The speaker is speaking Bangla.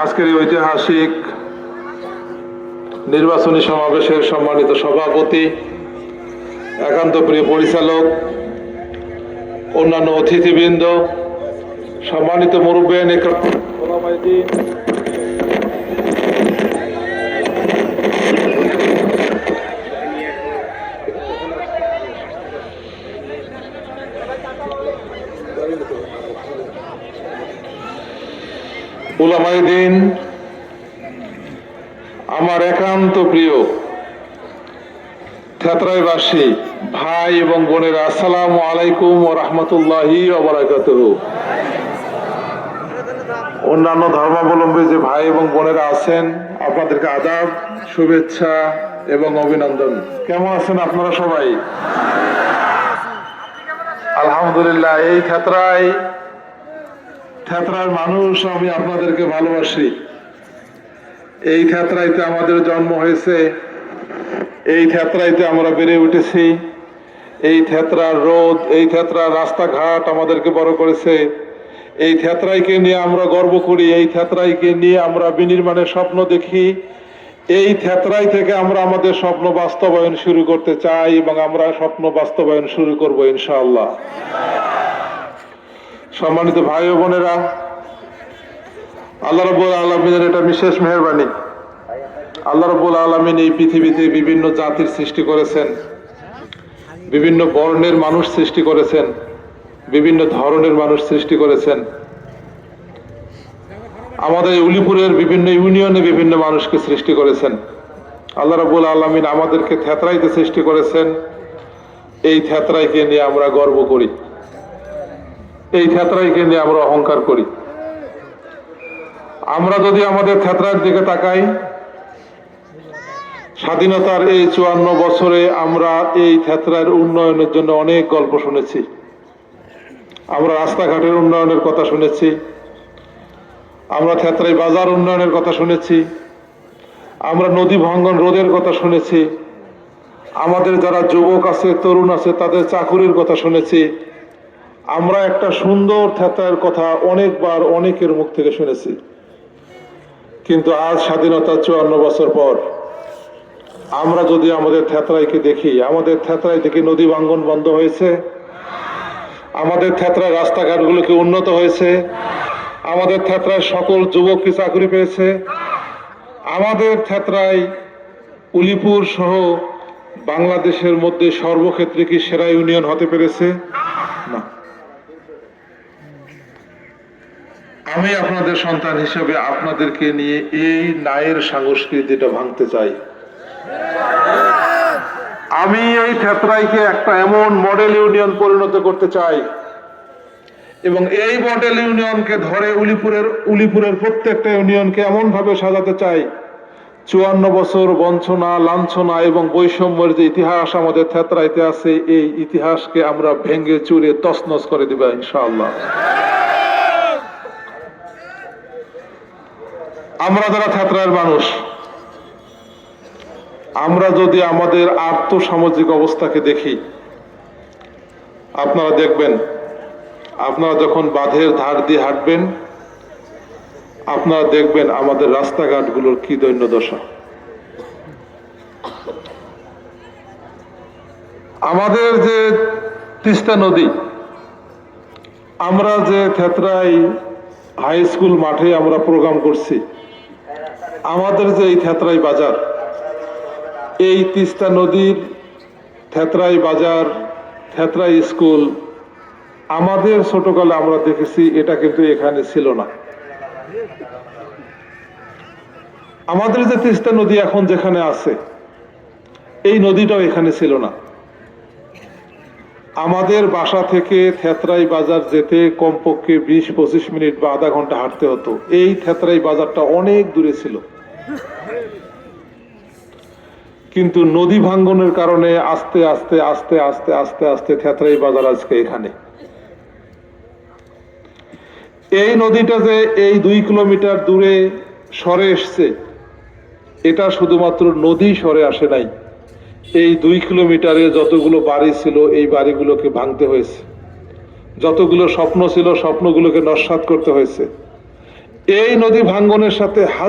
আজকের এই ঐতিহাসিক নির্বাচনী সমাবেশের সম্মানিত সভাপতি, একান্ত প্রিয় পরিচালক, অন্যান্য অতিথিবৃন্দ, সম্মানিত মুরব্বিয়ান উলামায়ে দ্বীন, আমার একান্ত প্রিয় থেতরাইবাসী ভাই এবং বোনেরা, আসসালামু আলাইকুম ওয়া রাহমাতুল্লাহি ওয়া বারাকাতুহু। অন্যান্য ধর্মাবলম্বী যে ভাই এবং বোনেরা আছেন, আপনাদেরকে আদাব, শুভেচ্ছা এবং অভিনন্দন। কেমন আছেন আপনারা সবাই? আলহামদুলিল্লাহ। এই থেতরার মানুষ, আমি আপনাদেরকে ভালোবাসি। এই থেতরাইতে আমাদের জন্ম হয়েছে, এই থেতরাইতে আমরা বেড়ে উঠেছি। এই থেতরার রোদ, এই থেতরার রাস্তাঘাট আমাদেরকে বড় করেছে। এই থেতরাইকে নিয়ে আমরা গর্ব করি, এই থেতরাইকে নিয়ে আমরা বিনির্মাণের স্বপ্ন দেখি। এই থেতরাই থেকে আমরা আমাদের স্বপ্ন বাস্তবায়ন শুরু করতে চাই এবং আমরা স্বপ্ন বাস্তবায়ন শুরু করব ইনশাআল্লাহ। সম্মানিত ভাই ও বোনেরা, আল্লাহ রাব্বুল আলামিনের এটা বিশেষ মেহেরবানি। আল্লাহ রাব্বুল আলামিন এই পৃথিবীতে বিভিন্ন জাতির সৃষ্টি করেছেন, বিভিন্ন বর্ণের মানুষ সৃষ্টি করেছেন, বিভিন্ন ধরনের মানুষ সৃষ্টি করেছেন। আমাদের উলিপুরের বিভিন্ন ইউনিয়নে বিভিন্ন মানুষকে সৃষ্টি করেছেন। আল্লাহ রাব্বুল আলামিন আমাদেরকে থেতরাইতে সৃষ্টি করেছেন। এই থেতরাইকে নিয়ে আমরা গর্ব করি, এই থেতরাইকে নিয়ে আমরা অহংকার করি। আমরা যদি আমাদের থেতরার দিকে তাকাই, স্বাধীনতার এই 54 বছরে আমরা এই থেতরার উন্নয়নের জন্য অনেক গল্প শুনেছি। আমরা রাস্তাঘাটের উন্নয়নের কথা শুনেছি, আমরা থেতরাই বাজার উন্নয়নের কথা শুনেছি, আমরা নদী ভাঙ্গন রোধের কথা শুনেছি, আমাদের যারা যুবক আছে, তরুণ আছে, তাদের চাকুরির কথা শুনেছি। আমরা একটা সুন্দর থেতরার কথা অনেকবার অনেকের মুখ থেকে শুনেছি। কিন্তু আজ স্বাধীনতার 54 বছর পর আমরা যদি আমাদের থেতরাইকে দেখি, আমাদের থেতরাই থেকে নদী ভাঙ্গন বন্ধ হয়েছে, আমাদের থেতরার রাস্তাঘাটগুলোকে উন্নত হয়েছে, আমাদের থেতরায় সকল যুবক কি চাকরি পেয়েছে, আমাদের থেতরাই উলিপুর সহ বাংলাদেশের মধ্যে সর্বক্ষেত্রে কি সেরা ইউনিয়ন হতে পেরেছে? না। আমি আপনাদের সন্তান হিসেবে আপনাদেরকে নিয়ে এই ন্যায়ের সংস্কৃতিটা ভাঙতে চাই। আমি এই থেতরাইকে একটা এমন মডেল ইউনিয়ন পরিণত করতে চাই এবং এই মডেল ইউনিয়নকে ধরে উলিপুরের প্রত্যেকটা ইউনিয়নকে এমন ভাবে সাজাতে চাই, 54 বছর বঞ্চনা, লাঞ্ছনা এবং বৈষম্যের যে ইতিহাস আমাদের থেতরাইতে আছে, এই ইতিহাসকে আমরা ভেঙে চুরে তছনছ করে দিব ইনশাআল্লাহ। আমরা যারা থেতরার মানুষ, আমরা যদি আমাদের আর্থসামাজিক অবস্থাকে দেখি, আপনারা দেখবেন, আপনারা যখন বাঁধের ধার দিয়ে হাঁটবেন, আপনারা দেখবেন আমাদের রাস্তাঘাটগুলোর কি দৈন্যদশা। আমাদের যে তিস্তা নদী, আমরা যে থেতরাই হাই স্কুল মাঠে আমরা প্রোগ্রাম করছি, আমাদের যে এই থেতরাই বাজার, এই তিস্তা নদীর থেতরাই বাজার, থেতরাই স্কুল, আমাদের ছোটকালে আমরা দেখেছি, এটা কিন্তু এখানে ছিল না। আমাদের যে তিস্তা নদী এখন যেখানে আছে, এই নদীটাও এখানে ছিল না। আমাদের বাসা থেকে থেতরাই বাজার যেতে কমপক্ষে 20-25 মিনিট বা আধা ঘন্টা হাঁটতে হতো। এই থেতরাই বাজারটা অনেক দূরে ছিল, কিন্তু নদী ভাঙ্গনের কারণে আস্তে আস্তে আস্তে আস্তে আস্তে আস্তে থেতরাই বাজার আজকে এখানে। এই নদীটা যে এই 2 কিলোমিটার দূরে সরে এসছে, এটা শুধুমাত্র নদী সরে আসে নাই, এই 2 কিলোমিটারে যতগুলো বাড়ি ছিল, এই বাড়িগুলোকে ভাঙতে হয়েছে। যতগুলো স্বপ্ন ছিল, স্বপ্নগুলোকে নস্যাৎ করতে হয়েছে। এই নদী ভাঙ্গনের সাথে হাজার